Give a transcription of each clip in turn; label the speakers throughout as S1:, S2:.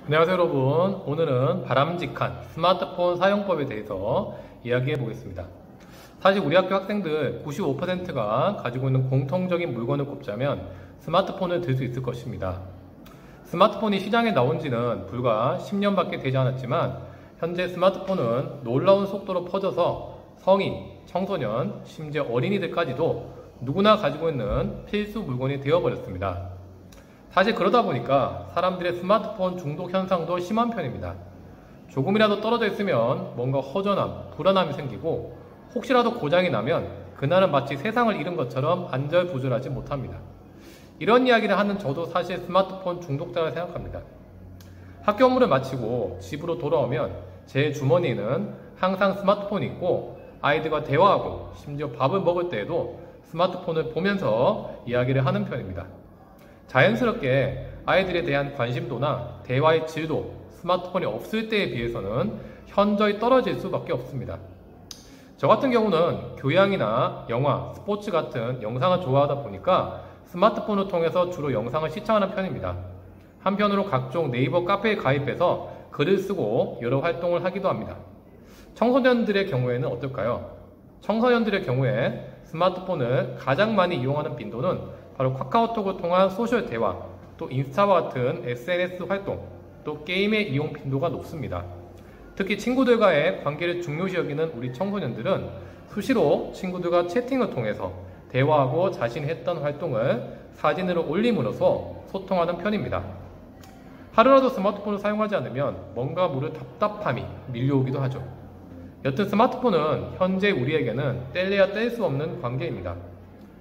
S1: 안녕하세요 여러분. 오늘은 바람직한 스마트폰 사용법에 대해서 이야기해 보겠습니다. 사실 우리 학교 학생들 95%가 가지고 있는 공통적인 물건을 꼽자면 스마트폰을 들 수 있을 것입니다. 스마트폰이 시장에 나온 지는 불과 10년밖에 되지 않았지만 현재 스마트폰은 놀라운 속도로 퍼져서 성인, 청소년, 심지어 어린이들까지도 누구나 가지고 있는 필수 물건이 되어버렸습니다. 사실 그러다 보니까 사람들의 스마트폰 중독 현상도 심한 편입니다. 조금이라도 떨어져 있으면 뭔가 허전함, 불안함이 생기고 혹시라도 고장이 나면 그날은 마치 세상을 잃은 것처럼 안절부절하지 못합니다. 이런 이야기를 하는 저도 사실 스마트폰 중독자라 생각합니다. 학교 업무를 마치고 집으로 돌아오면 제 주머니에는 항상 스마트폰이 있고 아이들과 대화하고 심지어 밥을 먹을 때에도 스마트폰을 보면서 이야기를 하는 편입니다. 자연스럽게 아이들에 대한 관심도나 대화의 질도 스마트폰이 없을 때에 비해서는 현저히 떨어질 수밖에 없습니다. 저 같은 경우는 교양이나 영화, 스포츠 같은 영상을 좋아하다 보니까 스마트폰을 통해서 주로 영상을 시청하는 편입니다. 한편으로 각종 네이버 카페에 가입해서 글을 쓰고 여러 활동을 하기도 합니다. 청소년들의 경우에는 어떨까요? 청소년들의 경우에 스마트폰을 가장 많이 이용하는 빈도는 바로 카카오톡을 통한 소셜 대화, 또 인스타와 같은 SNS 활동, 또 게임의 이용 빈도가 높습니다. 특히 친구들과의 관계를 중요시 여기는 우리 청소년들은 수시로 친구들과 채팅을 통해서 대화하고 자신이 했던 활동을 사진으로 올림으로써 소통하는 편입니다. 하루라도 스마트폰을 사용하지 않으면 뭔가 모를 답답함이 밀려오기도 하죠. 여튼 스마트폰은 현재 우리에게는 뗄래야 뗄 수 없는 관계입니다.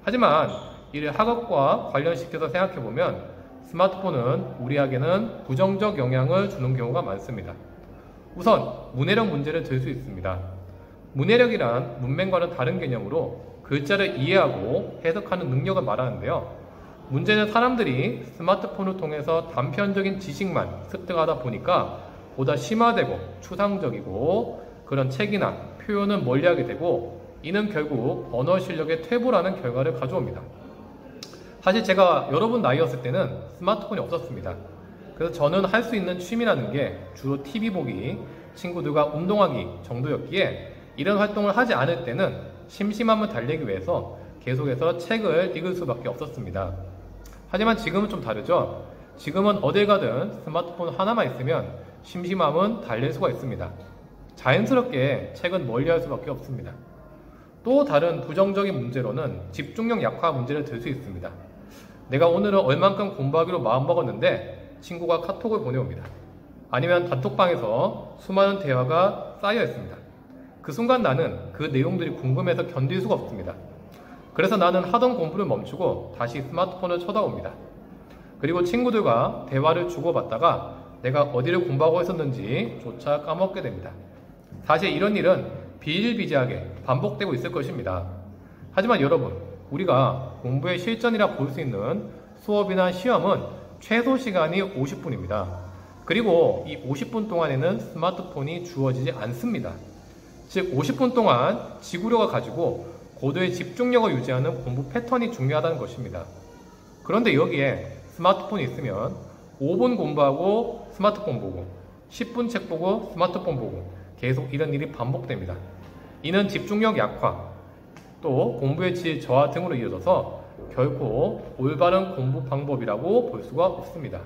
S1: 하지만 이를 학업과 관련시켜서 생각해보면 스마트폰은 우리에게는 부정적 영향을 주는 경우가 많습니다. 우선 문해력 문제를 들 수 있습니다. 문해력이란 문맹과는 다른 개념으로 글자를 이해하고 해석하는 능력을 말하는데요. 문제는 사람들이 스마트폰을 통해서 단편적인 지식만 습득하다 보니까 보다 심화되고 추상적이고 그런 책이나 표현을 멀리하게 되고 이는 결국 언어 실력의 퇴보라는 결과를 가져옵니다. 사실 제가 여러분 나이였을 때는 스마트폰이 없었습니다. 그래서 저는 할 수 있는 취미라는 게 주로 TV 보기, 친구들과 운동하기 정도였기에 이런 활동을 하지 않을 때는 심심함을 달래기 위해서 계속해서 책을 읽을 수밖에 없었습니다. 하지만 지금은 좀 다르죠? 지금은 어딜 가든 스마트폰 하나만 있으면 심심함은 달랠 수가 있습니다. 자연스럽게 책은 멀리할 수밖에 없습니다. 또 다른 부정적인 문제로는 집중력 약화 문제를 들 수 있습니다. 내가 오늘은 얼만큼 공부하기로 마음먹었는데 친구가 카톡을 보내옵니다. 아니면 단톡방에서 수많은 대화가 쌓여 있습니다. 그 순간 나는 그 내용들이 궁금해서 견딜 수가 없습니다. 그래서 나는 하던 공부를 멈추고 다시 스마트폰을 쳐다봅니다. 그리고 친구들과 대화를 주고받다가 내가 어디를 공부하고 있었는지 조차 까먹게 됩니다. 사실 이런 일은 비일비재하게 반복되고 있을 것입니다. 하지만 여러분, 우리가 공부의 실전이라 볼 수 있는 수업이나 시험은 최소 시간이 50분입니다. 그리고 이 50분 동안에는 스마트폰이 주어지지 않습니다. 즉 50분 동안 지구력을 가지고 고도의 집중력을 유지하는 공부 패턴이 중요하다는 것입니다. 그런데 여기에 스마트폰이 있으면 5분 공부하고 스마트폰 보고 10분 책 보고 스마트폰 보고 계속 이런 일이 반복됩니다. 이는 집중력 약화, 또 공부의 질 저하 등으로 이어져서 결코 올바른 공부 방법이라고 볼 수가 없습니다.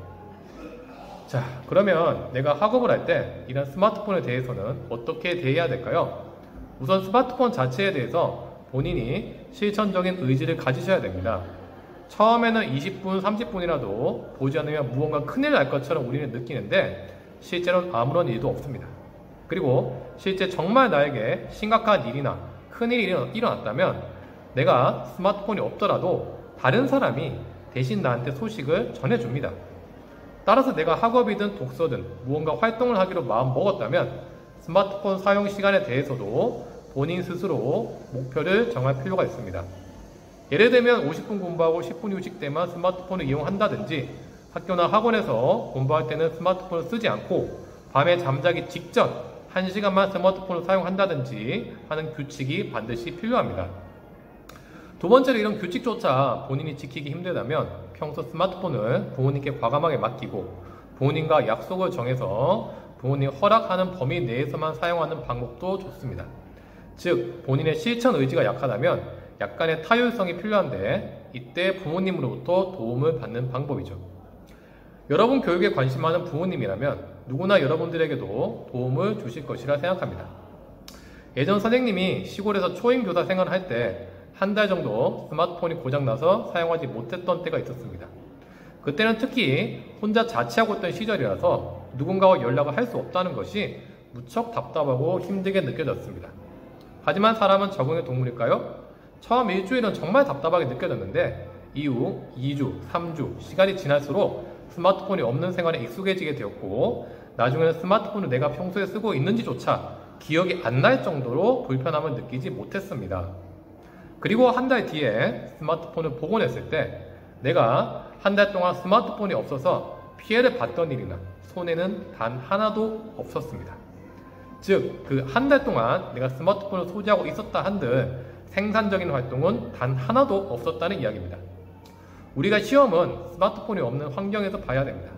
S1: 자, 그러면 내가 학업을 할 때 이런 스마트폰에 대해서는 어떻게 대해야 될까요? 우선 스마트폰 자체에 대해서 본인이 실천적인 의지를 가지셔야 됩니다. 처음에는 20분, 30분이라도 보지 않으면 무언가 큰일 날 것처럼 우리는 느끼는데 실제로는 아무런 일도 없습니다. 그리고 실제 정말 나에게 심각한 일이나 큰일이 일어났다면 내가 스마트폰이 없더라도 다른 사람이 대신 나한테 소식을 전해줍니다. 따라서 내가 학업이든 독서든 무언가 활동을 하기로 마음 먹었다면 스마트폰 사용 시간에 대해서도 본인 스스로 목표를 정할 필요가 있습니다. 예를 들면 50분 공부하고 10분 휴식 때만 스마트폰을 이용한다든지 학교나 학원에서 공부할 때는 스마트폰을 쓰지 않고 밤에 잠자기 직전 1시간만 스마트폰을 사용한다든지 하는 규칙이 반드시 필요합니다. 두 번째로 이런 규칙조차 본인이 지키기 힘들다면 평소 스마트폰을 부모님께 과감하게 맡기고 부모님과 약속을 정해서 부모님 허락하는 범위 내에서만 사용하는 방법도 좋습니다. 즉, 본인의 실천 의지가 약하다면 약간의 타율성이 필요한데 이때 부모님으로부터 도움을 받는 방법이죠. 여러분 교육에 관심 많은 부모님이라면 누구나 여러분들에게도 도움을 주실 것이라 생각합니다. 예전 선생님이 시골에서 초임교사 생활을 할 때 한 달 정도 스마트폰이 고장나서 사용하지 못했던 때가 있었습니다. 그때는 특히 혼자 자취하고 있던 시절이라서 누군가와 연락을 할 수 없다는 것이 무척 답답하고 힘들게 느껴졌습니다. 하지만 사람은 적응의 동물일까요? 처음 일주일은 정말 답답하게 느껴졌는데 이후 2주, 3주, 시간이 지날수록 스마트폰이 없는 생활에 익숙해지게 되었고 나중에는 스마트폰을 내가 평소에 쓰고 있는지조차 기억이 안 날 정도로 불편함을 느끼지 못했습니다. 그리고 한 달 뒤에 스마트폰을 복원했을 때 내가 한 달 동안 스마트폰이 없어서 피해를 봤던 일이나 손해는 단 하나도 없었습니다. 즉, 그 한 달 동안 내가 스마트폰을 소지하고 있었다 한들 생산적인 활동은 단 하나도 없었다는 이야기입니다. 우리가 시험은 스마트폰이 없는 환경에서 봐야 됩니다.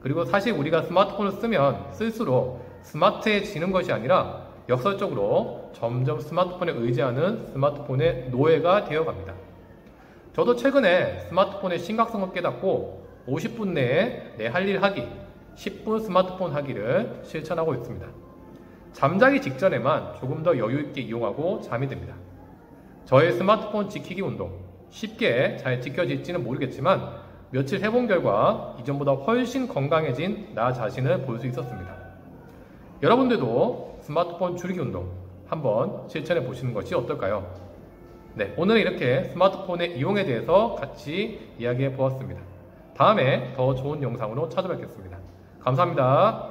S1: 그리고 사실 우리가 스마트폰을 쓰면 쓸수록 스마트해지는 것이 아니라 역설적으로 점점 스마트폰에 의지하는 스마트폰의 노예가 되어갑니다. 저도 최근에 스마트폰의 심각성을 깨닫고 50분 내에 내 할 일 하기, 10분 스마트폰 하기를 실천하고 있습니다. 잠자기 직전에만 조금 더 여유있게 이용하고 잠이 듭니다. 저의 스마트폰 지키기 운동, 쉽게 잘 지켜질지는 모르겠지만 며칠 해본 결과 이전보다 훨씬 건강해진 나 자신을 볼 수 있었습니다. 여러분들도 스마트폰 줄이기 운동 한번 실천해 보시는 것이 어떨까요? 네, 오늘은 이렇게 스마트폰의 이용에 대해서 같이 이야기해 보았습니다. 다음에 더 좋은 영상으로 찾아뵙겠습니다. 감사합니다.